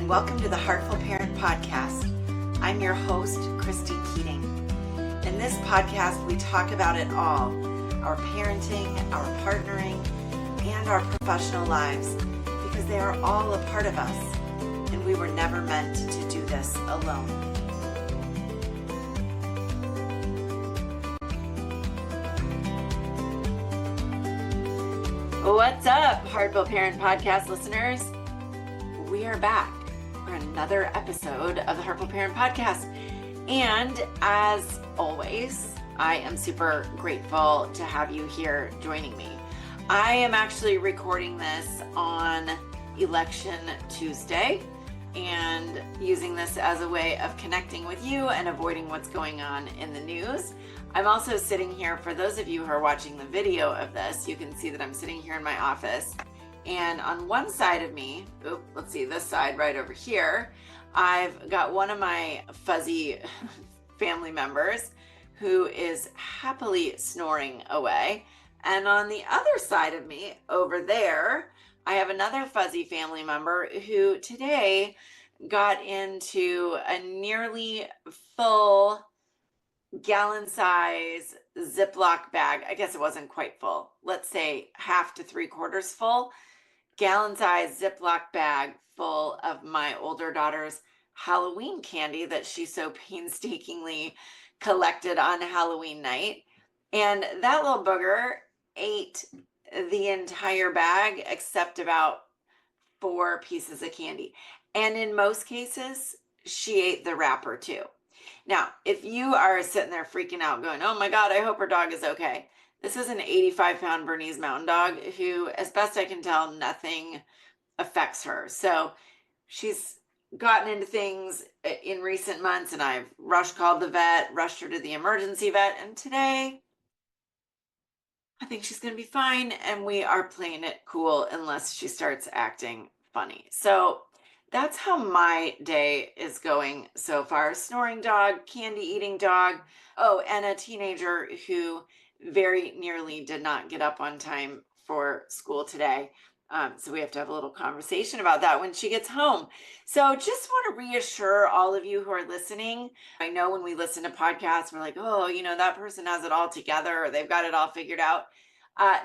and welcome to the Heartful Parent Podcast. I'm your host, Christy Keating. In this podcast, we talk about it all, our parenting, our partnering, and our professional lives, because they are all a part of us, and we were never meant to do this alone. What's up, Heartful Parent Podcast listeners? We are back for another episode of the Heartful Parent Podcast. And as always, I am super grateful to have you here joining me. I am actually recording this on Election Tuesday and using this as a way of connecting with you and avoiding what's going on in the news. I'm also sitting here, for those of you who are watching the video of this, you can see that I'm sitting here in my office. And on one side of me, let's see, this side right over here, I've got one of my fuzzy family members who is happily snoring away. And on the other side of me, over there, I have another fuzzy family member who today got into a nearly full gallon size Ziploc bag. I guess it wasn't quite full. Let's say half to 3/4 full. Gallon size Ziploc bag full of my older daughter's Halloween candy that she so painstakingly collected on Halloween night. And that little booger ate the entire bag except about 4 pieces of candy. And in most cases, she ate the wrapper too. Now, if you are sitting there freaking out going, oh my God, I hope her dog is okay. This is an 85-pound Bernese Mountain Dog who, as best I can tell, nothing affects her. So she's gotten into things in recent months, and I've called the vet, rushed her to the emergency vet, and today I think she's going to be fine, and we are playing it cool unless she starts acting funny. So that's how my day is going so far. Snoring dog, candy eating dog. Oh, and a teenager who very nearly did not get up on time for school today. So we have to have a little conversation about that when she gets home. So just want to reassure all of you who are listening. I know when we listen to podcasts, we're like, oh, that person has it all together or they've got it all figured out.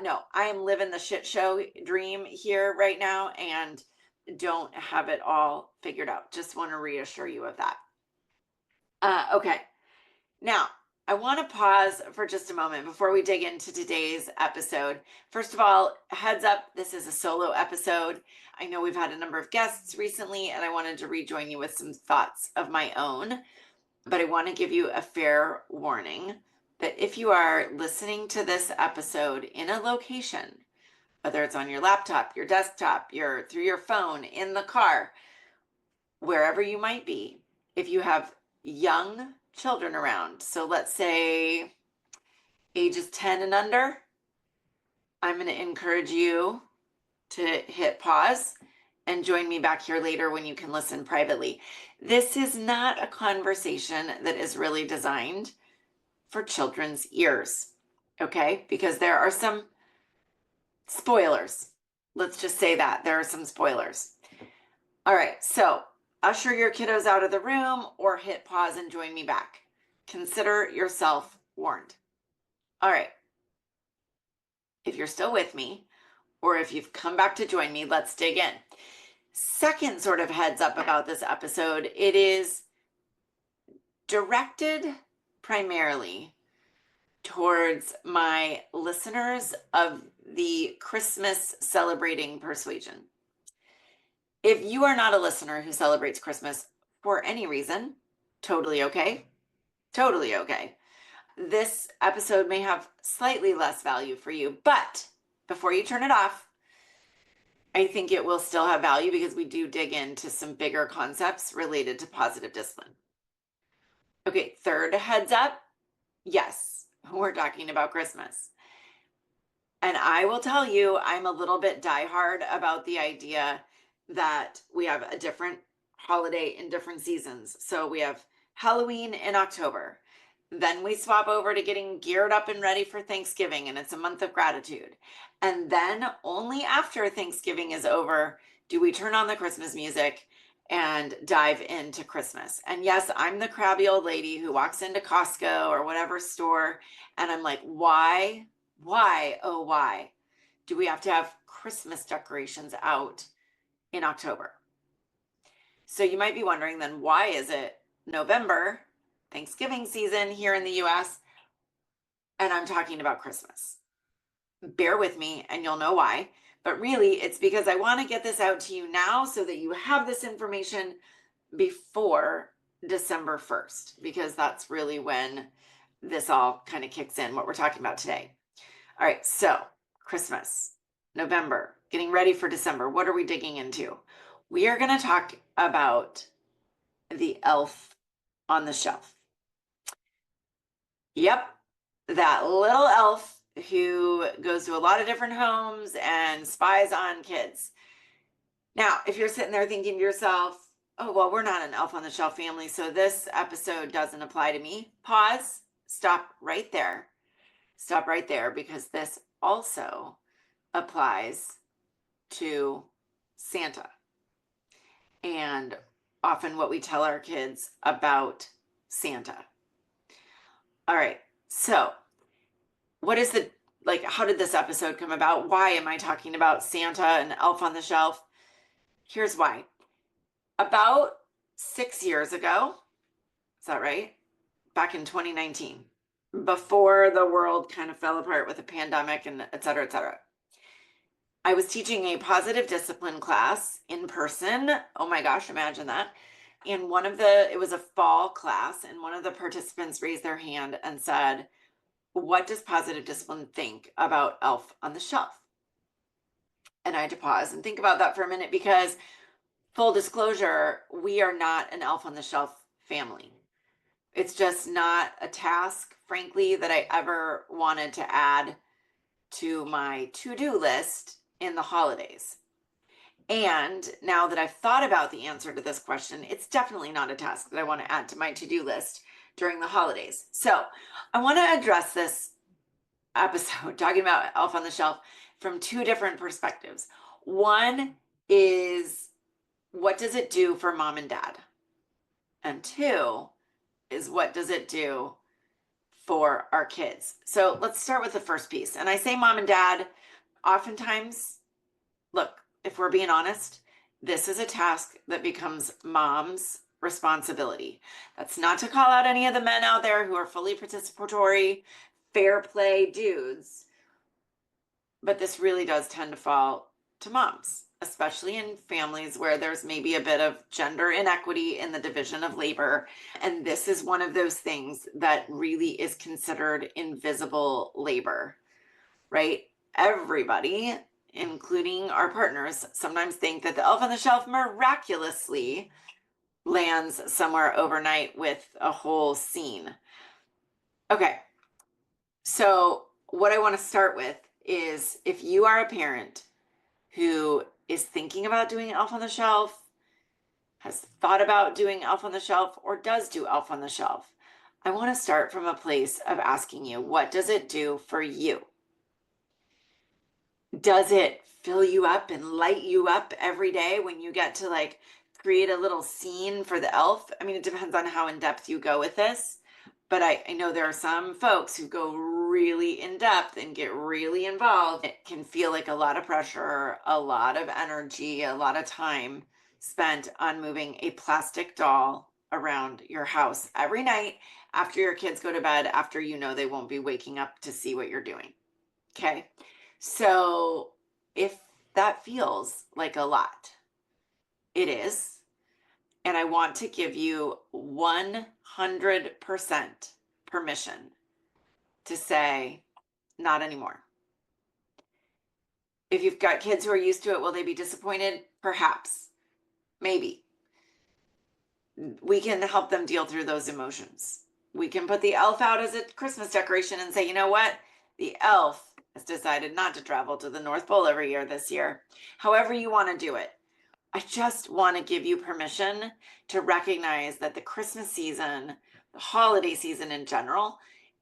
No, I am living the shit show dream here right now and don't have it all figured out. Just want to reassure you of that. Okay. Now, I want to pause for just a moment before we dig into today's episode. First of all, heads up, this is a solo episode. I know we've had a number of guests recently, and I wanted to rejoin you with some thoughts of my own. But I want to give you a fair warning that if you are listening to this episode in a location, whether it's on your laptop, your desktop, through your phone, in the car, wherever you might be, if you have young children around, so let's say ages 10 and under, I'm going to encourage you to hit pause and join me back here later when you can listen privately. This is not a conversation that is really designed for children's ears, okay? Because there are some spoilers. Let's just say that there are some spoilers. All right, so usher your kiddos out of the room or hit pause and join me back. Consider yourself warned. All right. If you're still with me, or if you've come back to join me, let's dig in. Second sort of heads up about this episode, it is directed primarily towards my listeners of the Christmas celebrating persuasion. If you are not a listener who celebrates Christmas for any reason, totally okay. Totally okay. This episode may have slightly less value for you, but before you turn it off, I think it will still have value because we do dig into some bigger concepts related to positive discipline. Okay, third heads up. Yes, we're talking about Christmas. And I will tell you, I'm a little bit diehard about the idea that we have a different holiday in different seasons. So we have Halloween in October. Then we swap over to getting geared up and ready for Thanksgiving, and it's a month of gratitude. And then only after Thanksgiving is over do we turn on the Christmas music and dive into Christmas. And yes, I'm the crabby old lady who walks into Costco or whatever store, and I'm like, why, oh, why do we have to have Christmas decorations out in October? So you might be wondering then, why is it November, Thanksgiving season here in the US, and I'm talking about Christmas? Bear with me and you'll know why. But really, it's because I want to get this out to you now so that you have this information before December 1st, because that's really when this all kind of kicks in, what we're talking about today. All right, so Christmas, November, getting ready for December. What are we digging into? We are going to talk about the elf on the shelf. Yep, that little elf who goes to a lot of different homes and spies on kids. Now, if you're sitting there thinking to yourself, oh, well, we're not an elf on the shelf family, so this episode doesn't apply to me. Pause, stop right there. Stop right there, because this also applies to Santa and often what we tell our kids about Santa. All right, so what is how did this episode come about? Why am I talking about Santa and Elf on the Shelf? Here's why. About 6 years ago, is that right? Back in 2019, before the world kind of fell apart with the pandemic and et cetera, I was teaching a positive discipline class in person. Oh my gosh, imagine that. And it was a fall class, and one of the participants raised their hand and said, what does positive discipline think about Elf on the Shelf? And I had to pause and think about that for a minute, because full disclosure, we are not an Elf on the Shelf family. It's just not a task, frankly, that I ever wanted to add to my to-do list in the holidays. And now that I've thought about the answer to this question, it's definitely not a task that I want to add to my to-do list during the holidays. So I want to address this episode talking about Elf on the Shelf from two different perspectives. One is, what does it do for mom and dad? And two is, what does it do for our kids? So let's start with the first piece. And I say mom and dad, oftentimes, look, if we're being honest, this is a task that becomes mom's responsibility. That's not to call out any of the men out there who are fully participatory, fair play dudes, but this really does tend to fall to moms, especially in families where there's maybe a bit of gender inequity in the division of labor. And this is one of those things that really is considered invisible labor, right? Everybody, including our partners, sometimes think that the elf on the shelf miraculously lands somewhere overnight with a whole scene. Okay, so what I want to start with is, if you are a parent who is thinking about doing Elf on the Shelf, has thought about doing Elf on the Shelf, or does do Elf on the Shelf, I want to start from a place of asking you, what does it do for you? Does it fill you up and light you up every day when you get to create a little scene for the elf? I mean, it depends on how in depth you go with this, but I know there are some folks who go really in depth and get really involved. It can feel like a lot of pressure, a lot of energy, a lot of time spent on moving a plastic doll around your house every night after your kids go to bed, after you know they won't be waking up to see what you're doing. Okay. So if that feels like a lot, it is. And I want to give you 100% permission to say, not anymore. If you've got kids who are used to it, will they be disappointed? Perhaps, maybe. We can help them deal through those emotions. We can put the elf out as a Christmas decoration and say, you know what? The elf has decided not to travel to the North Pole every year this year. However you want to do it. I just want to give you permission to recognize that the Christmas season, the holiday season in general,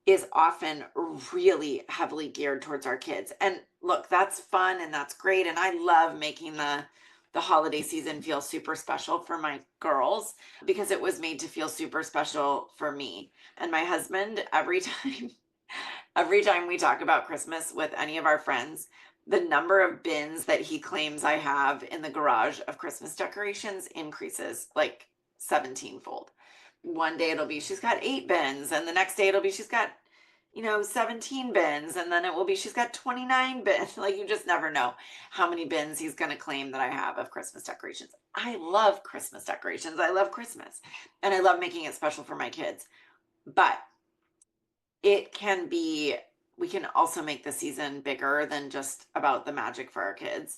is often really heavily geared towards our kids. And look, that's fun and that's great. And I love making the the holiday season feel super special for my girls because it was made to feel super special for me. And my husband, every time we talk about Christmas with any of our friends, the number of bins that he claims I have in the garage of Christmas decorations increases like 17-fold. One day it'll be she's got 8 bins, and the next day it'll be she's got 17 bins, and then it will be she's got 29 bins. Like, you just never know how many bins he's going to claim that I have of Christmas decorations. I love Christmas decorations. I love Christmas, and I love making it special for my kids. But it can be, we can also make the season bigger than just about the magic for our kids.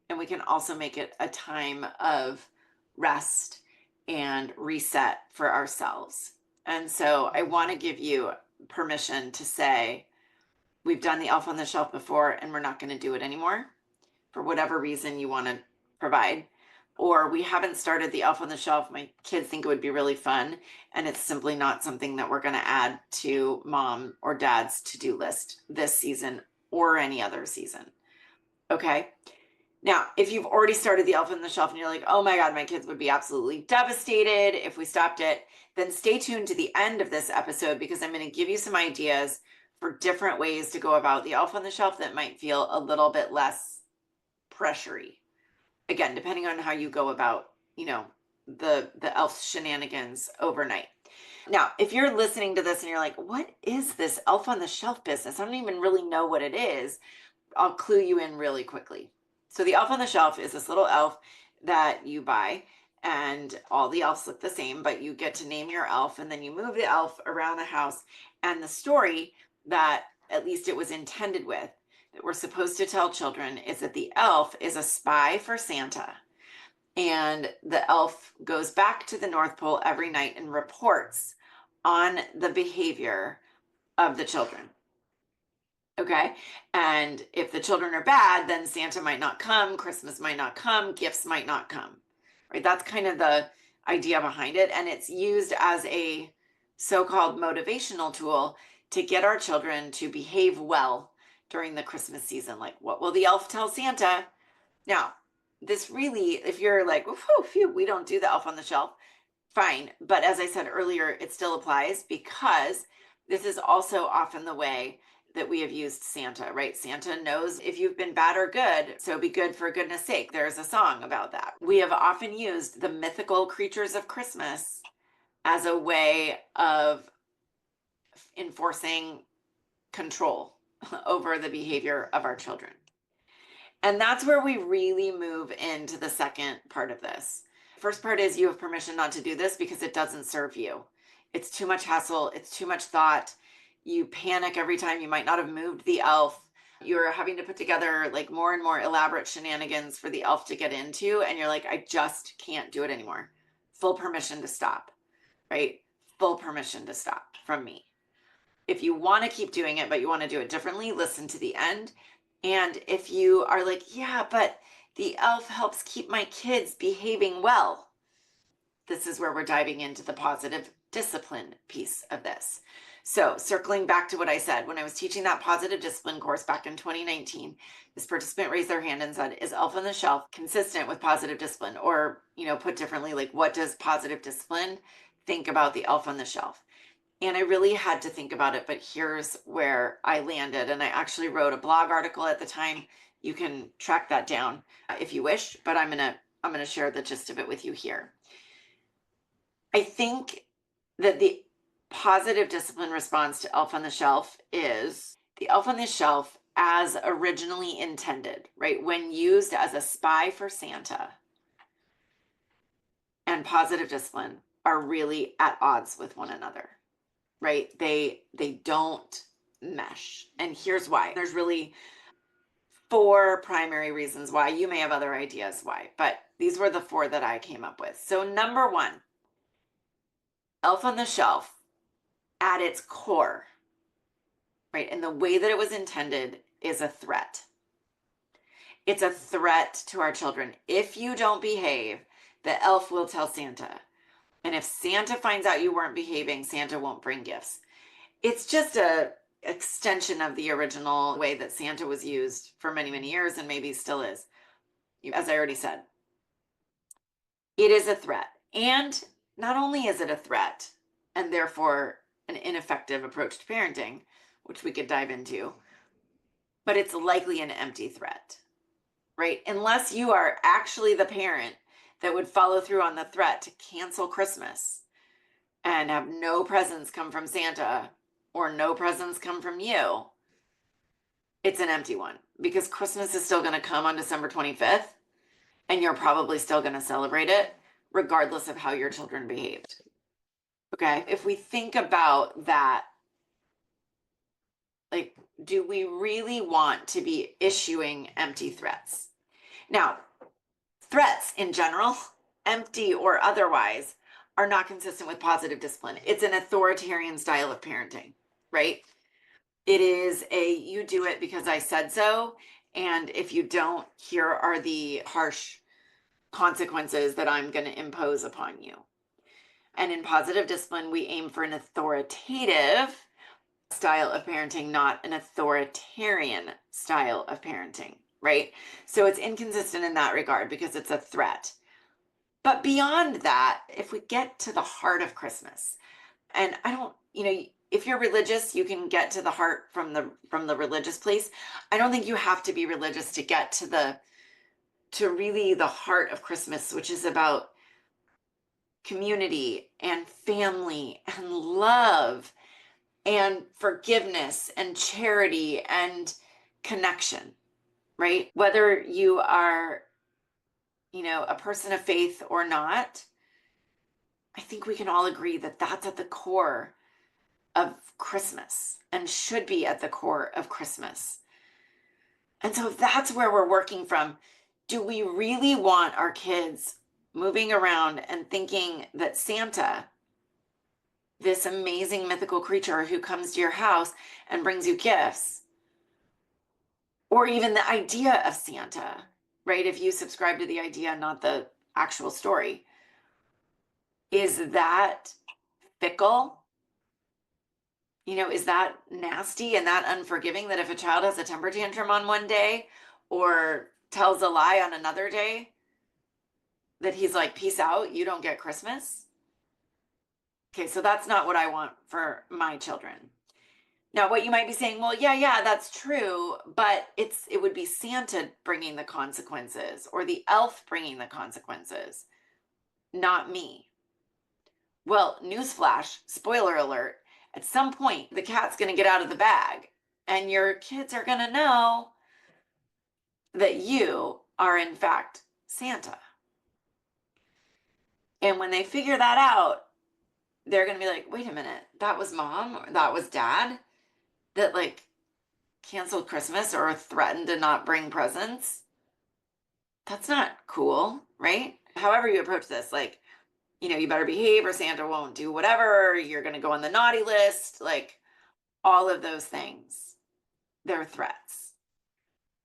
And we can also make it a time of rest and reset for ourselves. And so I want to give you permission to say, we've done the Elf on the Shelf before and we're not going to do it anymore for whatever reason you want to provide. Or we haven't started the Elf on the Shelf. My kids think it would be really fun, and it's simply not something that we're going to add to mom or dad's to-do list this season or any other season. Okay. Now, if you've already started the Elf on the Shelf and you're like, oh my God, my kids would be absolutely devastated if we stopped it, then stay tuned to the end of this episode, because I'm going to give you some ideas for different ways to go about the Elf on the Shelf that might feel a little bit less pressury. Again, depending on how you go about, the elf shenanigans overnight. Now, if you're listening to this and you're like, what is this Elf on the Shelf business? I don't even really know what it is. I'll clue you in really quickly. So the Elf on the Shelf is this little elf that you buy, and all the elves look the same, but you get to name your elf, and then you move the elf around the house. And the story that at least it was intended with, that we're supposed to tell children, is that the elf is a spy for Santa. And the elf goes back to the North Pole every night and reports on the behavior of the children. Okay. And if the children are bad, then Santa might not come, Christmas might not come, gifts might not come. Right? That's kind of the idea behind it. And it's used as a so-called motivational tool to get our children to behave well during the Christmas season. Like, what will the elf tell Santa? Now, this really, if you're like, phew, we don't do the Elf on the Shelf, fine. But as I said earlier, it still applies, because this is also often the way that we have used Santa, right? Santa knows if you've been bad or good, so be good for goodness sake. There's a song about that. We have often used the mythical creatures of Christmas as a way of enforcing control over the behavior of our children. And that's where we really move into the second part of this. First part is you have permission not to do this because it doesn't serve you. It's too much hassle. It's too much thought. You panic every time you might not have moved the elf. You're having to put together like more and more elaborate shenanigans for the elf to get into. And you're like, I just can't do it anymore. Full permission to stop, right? Full permission to stop from me. If you want to keep doing it, but you want to do it differently, listen to the end. And if you are like, yeah, but the elf helps keep my kids behaving well, this is where we're diving into the positive discipline piece of this. So circling back to what I said, when I was teaching that positive discipline course back in 2019, this participant raised their hand and said, is Elf on the Shelf consistent with positive discipline? Or, put differently, like, what does positive discipline think about the Elf on the Shelf? And I really had to think about it, but here's where I landed. And I actually wrote a blog article at the time. You can track that down if you wish, but I'm gonna share the gist of it with you here. I think that the positive discipline response to Elf on the Shelf is the Elf on the Shelf as originally intended, right? When used as a spy for Santa, and positive discipline are really at odds with one another. Right? They don't mesh. And here's why. There's really 4 primary reasons why. You may have other ideas why, but these were the 4 that I came up with. So number 1, Elf on the Shelf at its core, right? And the way that it was intended is a threat. It's a threat to our children. If you don't behave, the elf will tell Santa. And if Santa finds out you weren't behaving, Santa won't bring gifts. It's just a extension of the original way that Santa was used for many, many years, and maybe still is. As I already said, It is a threat. And not only is it a threat, and therefore an ineffective approach to parenting, which we could dive into, but it's likely an empty threat, right? Unless you are actually the parent that would follow through on the threat to cancel Christmas and have no presents come from Santa or no presents come from you, it's an empty one, because Christmas is still going to come on December 25th and you're probably still going to celebrate it regardless of how your children behaved. Okay. If we think about that, like, do we really want to be issuing empty threats? Now, threats in general, empty or otherwise, are not consistent with positive discipline. It's an authoritarian style of parenting, right? It is a, you do it because I said so. And if you don't, here are the harsh consequences that I'm going to impose upon you. And in positive discipline, we aim for an authoritative style of parenting, not an authoritarian style of parenting, right? So it's inconsistent in that regard because it's a threat. But beyond that, if we get to the heart of Christmas, and I don't, if you're religious, you can get to the heart from the religious place. I don't think you have to be religious to get to really the heart of Christmas, which is about community and family and love and forgiveness and charity and connection, right? Whether you are, a person of faith or not, I think we can all agree that that's at the core of Christmas and should be at the core of Christmas. And so if that's where we're working from, do we really want our kids moving around and thinking that Santa, this amazing mythical creature who comes to your house and brings you gifts, or even the idea of Santa, right? If you subscribe to the idea, not the actual story, is that fickle? Is that nasty and that unforgiving, that if a child has a temper tantrum on one day or tells a lie on another day, that he's like, peace out, you don't get Christmas? Okay, so that's not what I want for my children. Now, what you might be saying, well, yeah, that's true, but it would be Santa bringing the consequences or the elf bringing the consequences, not me. Well, newsflash, spoiler alert, at some point, the cat's going to get out of the bag and your kids are going to know that you are, in fact, Santa. And when they figure that out, they're going to be like, wait a minute, that was mom or that was dad that like canceled Christmas or threatened to not bring presents. That's not cool, right? However you approach this, like, you better behave or Santa won't do whatever, you're going to go on the naughty list, like all of those things, they're threats.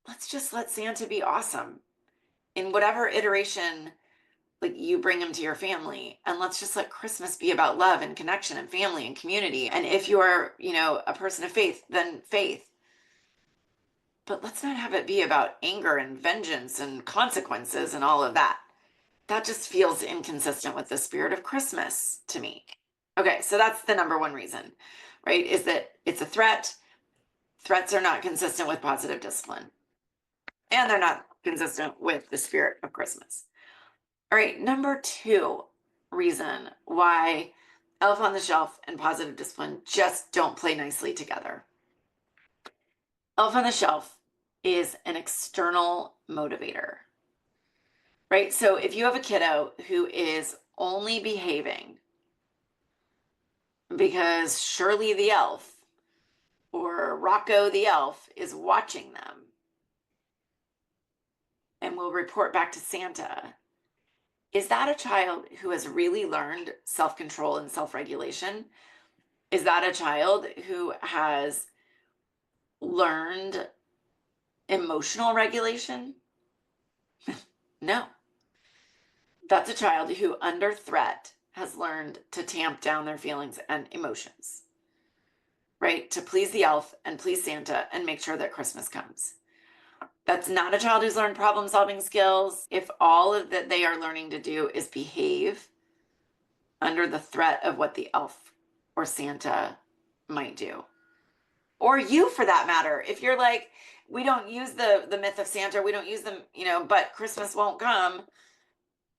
Let's just let Santa be awesome in whatever iteration, like, you bring him to your family, and let's just let Christmas be about love and connection and family and community. And if you are, a person of faith, then faith. But let's not have it be about anger and vengeance and consequences and all of that. That just feels inconsistent with the spirit of Christmas to me. Okay, so that's the number one reason, right? Is that it's a threat. Threats are not consistent with positive discipline. And they're not consistent with the spirit of Christmas. All right, number two reason why Elf on the Shelf and positive discipline just don't play nicely together. Elf on the Shelf is an external motivator, right? So if you have a kiddo who is only behaving because Shirley the elf or Rocco the elf is watching them and will report back to Santa, is that a child who has really learned self-control and self-regulation? Is that a child who has learned emotional regulation? No. That's a child who, under threat, has learned to tamp down their feelings and emotions, right? To please the elf and please Santa and make sure that Christmas comes. That's not a child who's learned problem solving skills. If all of that they are learning to do is behave under the threat of what the elf or Santa might do. Or you, for that matter. If you're like, we don't use the myth of Santa, we don't use them, but Christmas won't come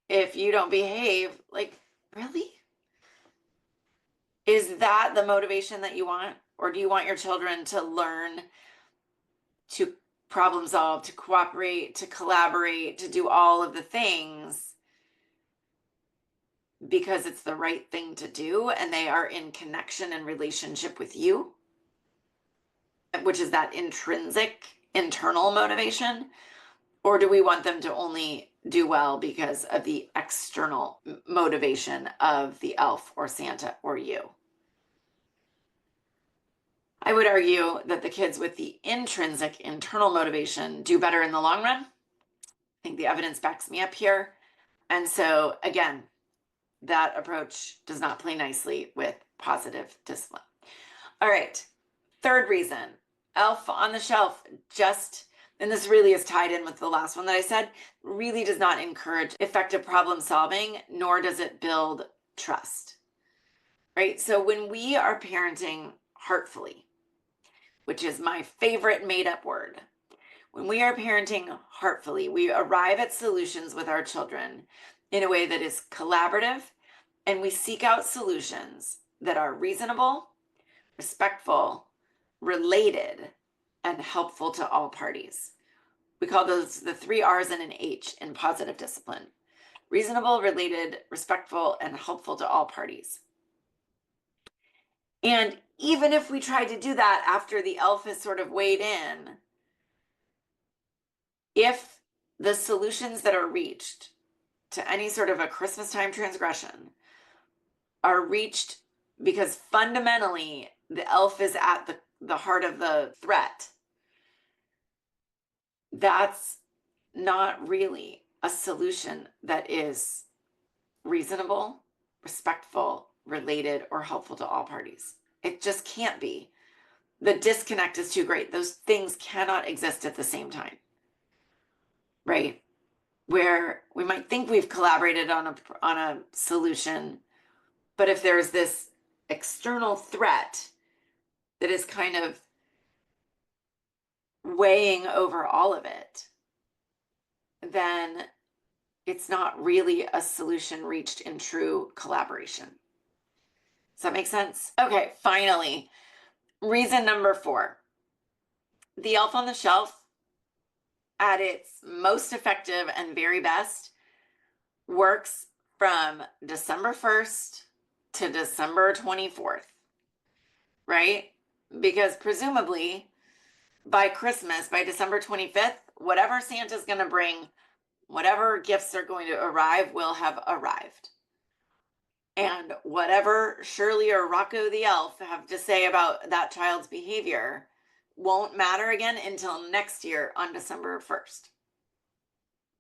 if you don't behave. Like, really? Is that the motivation that you want? Or do you want your children to learn to problem solve, to cooperate, to collaborate, to do all of the things because it's the right thing to do and they are in connection and relationship with you, which is that intrinsic internal motivation? Or do we want them to only do well because of the external motivation of the elf or Santa or you? I would argue that the kids with the intrinsic internal motivation do better in the long run. I think the evidence backs me up here. And so again, that approach does not play nicely with positive discipline. All right, third reason, elf on the shelf and this really is tied in with the last one that I said, really does not encourage effective problem solving, nor does it build trust, right? So when we are parenting heartfully, which is my favorite made up word, when we are parenting heartfully, we arrive at solutions with our children in a way that is collaborative, and we seek out solutions that are reasonable, respectful, related, and helpful to all parties. We call those the 3 R's and an H in positive discipline: reasonable, related, respectful, and helpful to all parties. And even if we try to do that after the elf has sort of weighed in, if the solutions that are reached to any sort of a Christmas time transgression are reached because fundamentally the elf is at the heart of the threat, that's not really a solution that is reasonable, respectful, related, or helpful to all parties. It just can't be. The disconnect is too great. Those things cannot exist at the same time, right? Where we might think we've collaborated on a solution, but if there's this external threat that is kind of weighing over all of it, then it's not really a solution reached in true collaboration. Does that make sense? Okay, finally, reason number 4. The elf on the shelf, at its most effective and very best, works from December 1st to December 24th, right? Because presumably by Christmas, by December 25th, whatever Santa's going to bring, whatever gifts are going to arrive will have arrived. And whatever Shirley or Rocco the elf have to say about that child's behavior won't matter again until next year on December 1st.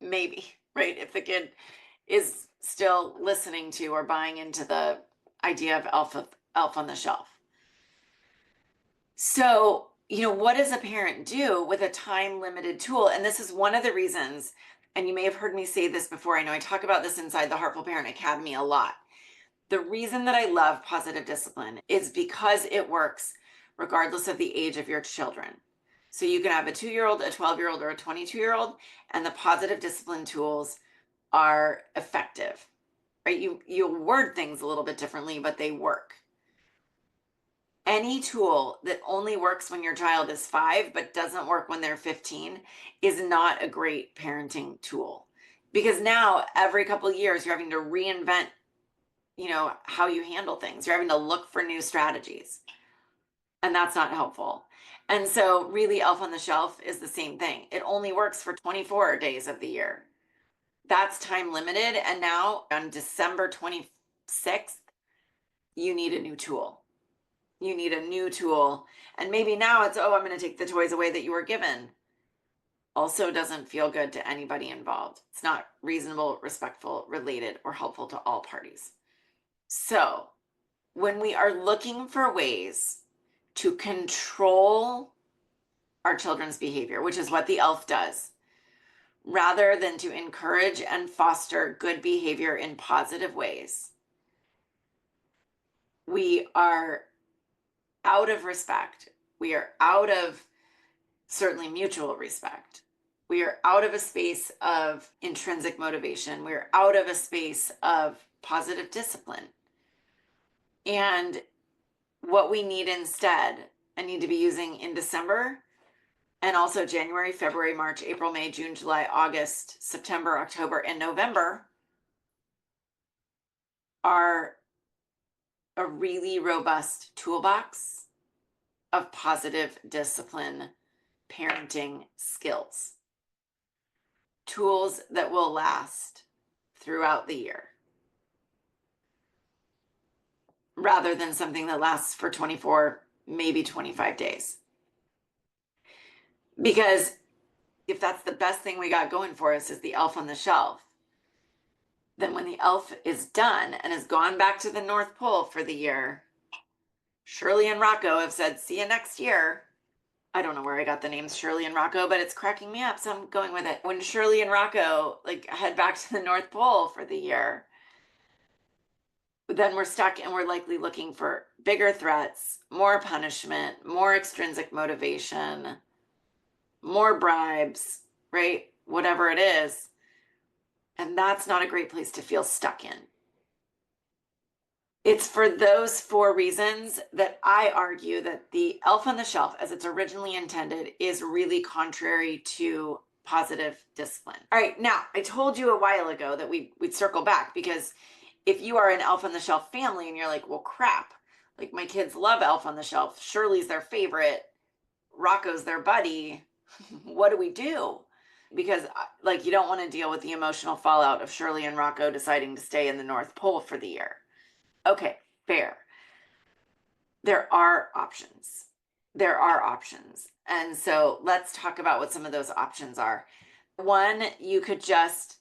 Maybe, right? If the kid is still listening to or buying into the idea of elf on the shelf. So, what does a parent do with a time-limited tool? And this is one of the reasons, and you may have heard me say this before. I know I talk about this inside the Heartful Parent Academy a lot. The reason that I love positive discipline is because it works regardless of the age of your children. So you can have a 2-year-old, a 12-year-old, or a 22-year-old, and the positive discipline tools are effective, right? You'll word things a little bit differently, but they work. Any tool that only works when your child is 5 but doesn't work when they're 15 is not a great parenting tool, because now every couple of years you're having to reinvent how you handle things. You're having to look for new strategies, and that's not helpful. And so really elf on the shelf is the same thing. It only works for 24 days of the year. That's time limited. And now on December 26th, you need a new tool. You need a new tool. And maybe now it's, I'm going to take the toys away that you were given. Also doesn't feel good to anybody involved. It's not reasonable, respectful, related, or helpful to all parties. So when we are looking for ways to control our children's behavior, which is what the elf does, rather than to encourage and foster good behavior in positive ways, we are out of respect. We are out of certainly mutual respect. We are out of a space of intrinsic motivation. We're out of a space of positive discipline. And what we need instead, I need to be using in December and also January, February, March, April, May, June, July, August, September, October, and November are a really robust toolbox of positive discipline parenting skills. Tools that will last throughout the year, rather than something that lasts for 24, maybe 25 days. Because if that's the best thing we got going for us is the elf on the shelf, then when the elf is done and has gone back to the North Pole for the year, Shirley and Rocco have said, see you next year. I don't know where I got the names Shirley and Rocco, but it's cracking me up, so I'm going with it. When Shirley and Rocco head back to the North Pole for the year, then we're stuck and we're likely looking for bigger threats, more punishment, more extrinsic motivation, more bribes, right? Whatever it is. And that's not a great place to feel stuck in. It's for those 4 reasons that I argue that the elf on the shelf, as it's originally intended, is really contrary to positive discipline. All right, now I told you a while ago that we'd circle back, because if you are an elf on the shelf family and you're like, well, crap, like my kids love elf on the shelf, Shirley's their favorite, Rocco's their buddy, what do we do? Because you don't want to deal with the emotional fallout of Shirley and Rocco deciding to stay in the North Pole for the year. Okay, fair. There are options. There are options. And so let's talk about what some of those options are. One, you could just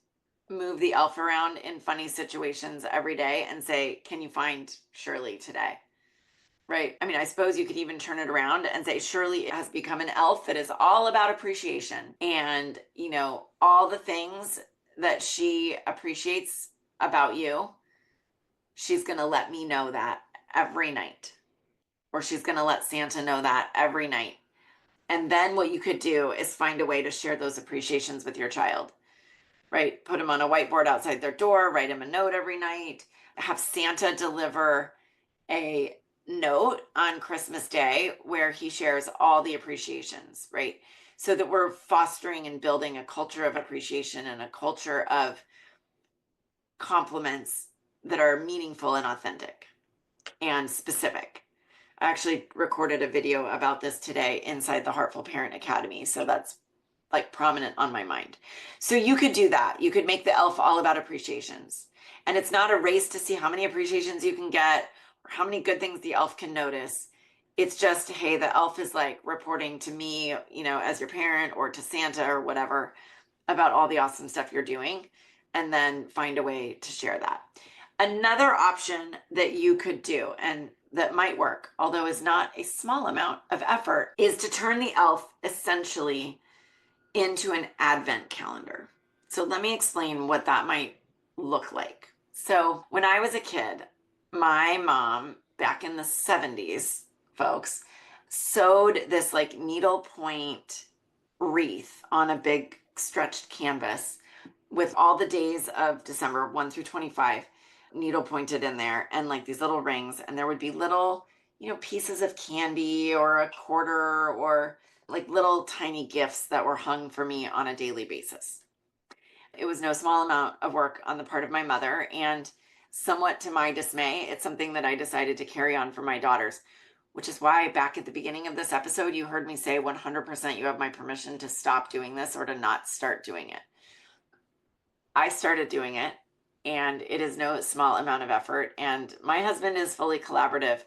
move the elf around in funny situations every day and say, can you find Shirley today? Right? I mean, I suppose you could even turn it around and say, Shirley has become an elf that is all about appreciation. And, all the things that she appreciates about you, she's going to let me know that every night. Or she's going to let Santa know that every night. And then what you could do is find a way to share those appreciations with your child, right? Put them on a whiteboard outside their door, write them a note every night, have Santa deliver a note on Christmas Day where he shares all the appreciations, right? So that we're fostering and building a culture of appreciation and a culture of compliments that are meaningful and authentic and specific. I actually recorded a video about this today inside the Heartful Parent Academy. So that's prominent on my mind. So you could do that. You could make the elf all about appreciations. And it's not a race to see how many appreciations you can get or how many good things the elf can notice. It's just, hey, the elf is reporting to me, as your parent, or to Santa or whatever, about all the awesome stuff you're doing, and then find a way to share that. Another option that you could do, and that might work, although is not a small amount of effort, is to turn the elf essentially into an advent calendar. So let me explain what that might look like. So when I was a kid, my mom, back in the 70s, folks, sewed this needlepoint wreath on a big stretched canvas with all the days of December 1 through 25 needle pointed in there, and these little rings, and there would be little pieces of candy or a quarter or little tiny gifts that were hung for me on a daily basis. It was no small amount of work on the part of my mother, and somewhat to my dismay, it's something that I decided to carry on for my daughters, which is why back at the beginning of this episode, you heard me say 100% you have my permission to stop doing this or to not start doing it. I started doing it, and it is no small amount of effort, and my husband is fully collaborative,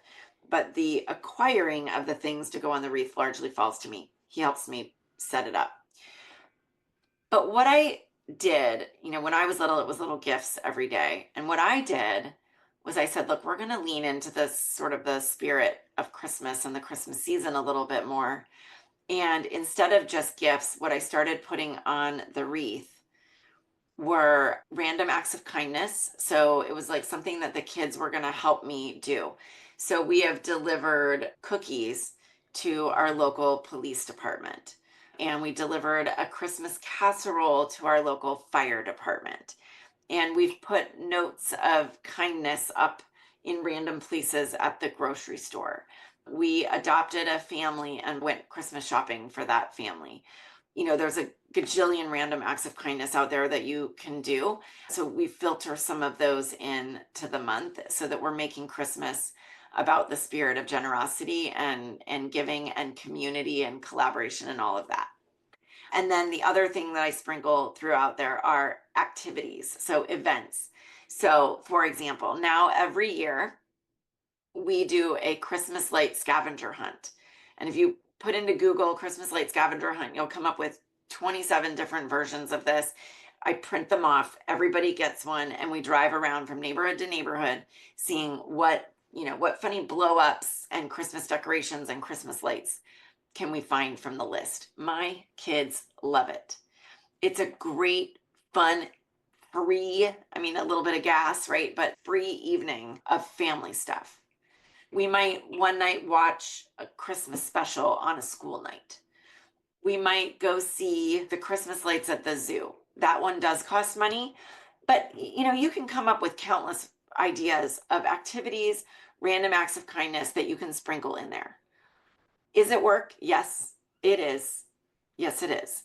but the acquiring of the things to go on the wreath largely falls to me. He helps me set it up. But what I did, when I was little, it was little gifts every day. And what I did was I said, look, we're going to lean into this sort of the spirit of Christmas and the Christmas season a little bit more. And instead of just gifts, what I started putting on the wreath were random acts of kindness. So it was like something that the kids were going to help me do. So we have delivered cookies to our local police department, and we delivered a Christmas casserole to our local fire department. And we've put notes of kindness up in random places at the grocery store. We adopted a family and went Christmas shopping for that family. There's a gajillion random acts of kindness out there that you can do. So we filter some of those in to the month so that we're making Christmas about the spirit of generosity and giving and community and collaboration and all of that. And then the other thing that I sprinkle throughout there are activities, so events. So for example, now every year we do a Christmas light scavenger hunt. And if you put into Google Christmas light scavenger hunt, you'll come up with 27 different versions of this. I print them off, everybody gets one, and we drive around from neighborhood to neighborhood seeing what funny blow ups and Christmas decorations and Christmas lights can we find from the list. My kids love it. It's a great, fun, free, a little bit of gas, right? But free evening of family stuff. We might one night watch a Christmas special on a school night. We might go see the Christmas lights at the zoo. That one does cost money, but you can come up with countless ideas of activities, random acts of kindness that you can sprinkle in there. Is it work? Yes, it is. Yes, it is.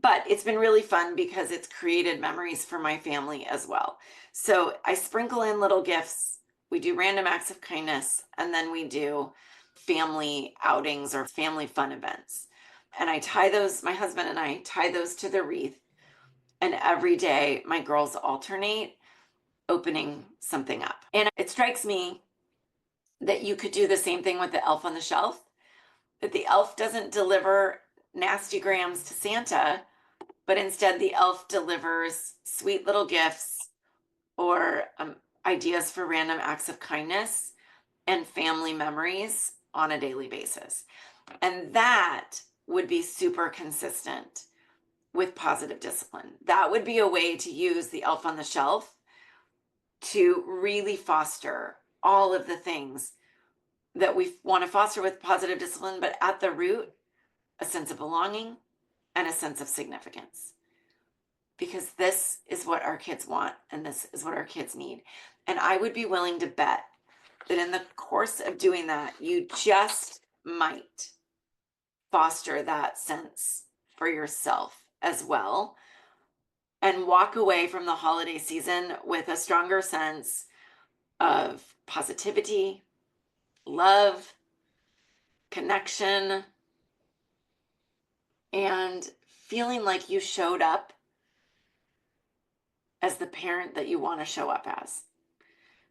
But it's been really fun because it's created memories for my family as well. So I sprinkle in little gifts. We do random acts of kindness, and then we do family outings or family fun events. And my husband and I tie those to the wreath. And every day my girls alternate opening something up. And it strikes me that you could do the same thing with the elf on the shelf, that the elf doesn't deliver nasty grams to Santa, but instead the elf delivers sweet little gifts or ideas for random acts of kindness and family memories on a daily basis. And that would be super consistent with positive discipline. That would be a way to use the elf on the shelf to really foster all of the things that we want to foster with positive discipline, but at the root, a sense of belonging and a sense of significance. Because this is what our kids want and this is what our kids need. And I would be willing to bet that in the course of doing that, you just might foster that sense for yourself as well and walk away from the holiday season with a stronger sense of positivity, love, connection, and feeling like you showed up as the parent that you want to show up as,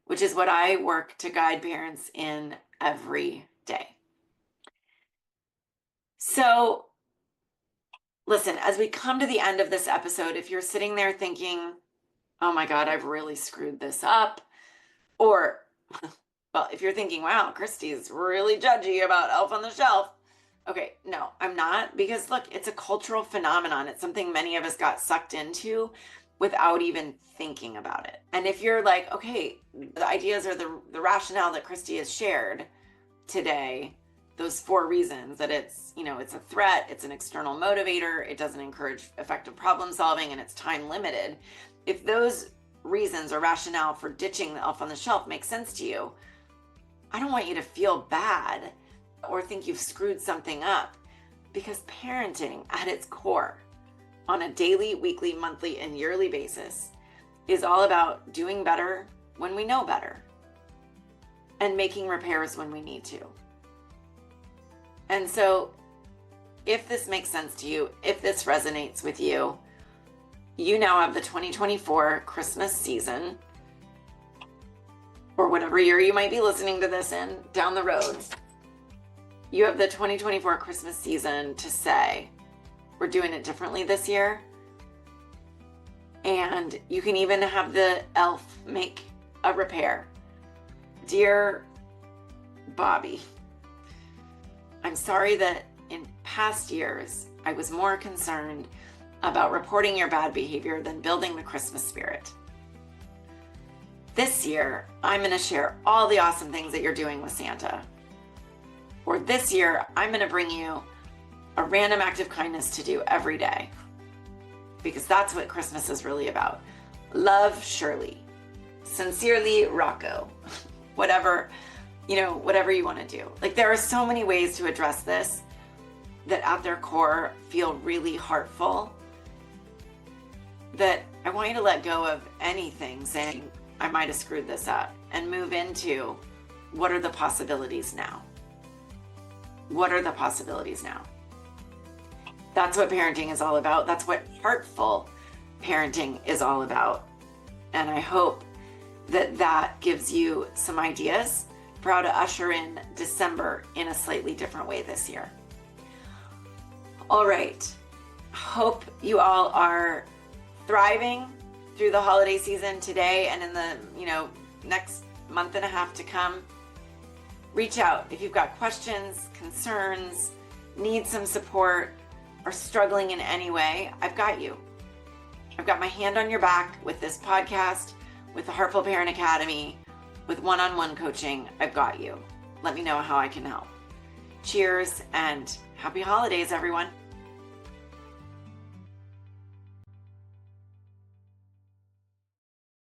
which is what I work to guide parents in every day. So listen, as we come to the end of this episode, if you're sitting there thinking, oh my God, I've really screwed this up, or well, if you're thinking, wow, Christy's really judgy about Elf on the Shelf. Okay, no, I'm not, because look, it's a cultural phenomenon. It's something many of us got sucked into without even thinking about it. And if you're like, okay, the ideas or the rationale that Christy has shared today, those 4 reasons that it's a threat, it's an external motivator, it doesn't encourage effective problem solving, and it's time limited. If those reasons or rationale for ditching the Elf on the Shelf make sense to you, I don't want you to feel bad or think you've screwed something up, because parenting at its core on a daily, weekly, monthly, and yearly basis is all about doing better when we know better and making repairs when we need to. And so if this makes sense to you, if this resonates with you, you now have the 2024 Christmas season, or whatever year you might be listening to this in down the road. You have the 2024 Christmas season to say, we're doing it differently this year. And you can even have the elf make a repair. Dear Bobby, I'm sorry that in past years, I was more concerned about reporting your bad behavior than building the Christmas spirit. This year, I'm going to share all the awesome things that you're doing with Santa. Or this year, I'm going to bring you a random act of kindness to do every day. Because that's what Christmas is really about. Love, Shirley. Sincerely, Rocco. Whatever you want to do. Like, there are so many ways to address this that at their core feel really heartful, that I want you to let go of anything saying, I might have screwed this up, and move into, what are the possibilities now? What are the possibilities now? That's what parenting is all about. That's what heartful parenting is all about. And I hope that that gives you some ideas for how to usher in December in a slightly different way this year. All right. Hope you all are thriving through the holiday season today and in the, next month and a half to come. Reach out if you've got questions, concerns, need some support, or struggling in any way. I've got you. I've got my hand on your back with this podcast, with the Heartful Parent Academy, with one-on-one coaching. I've got you. Let me know how I can help. Cheers and happy holidays, everyone.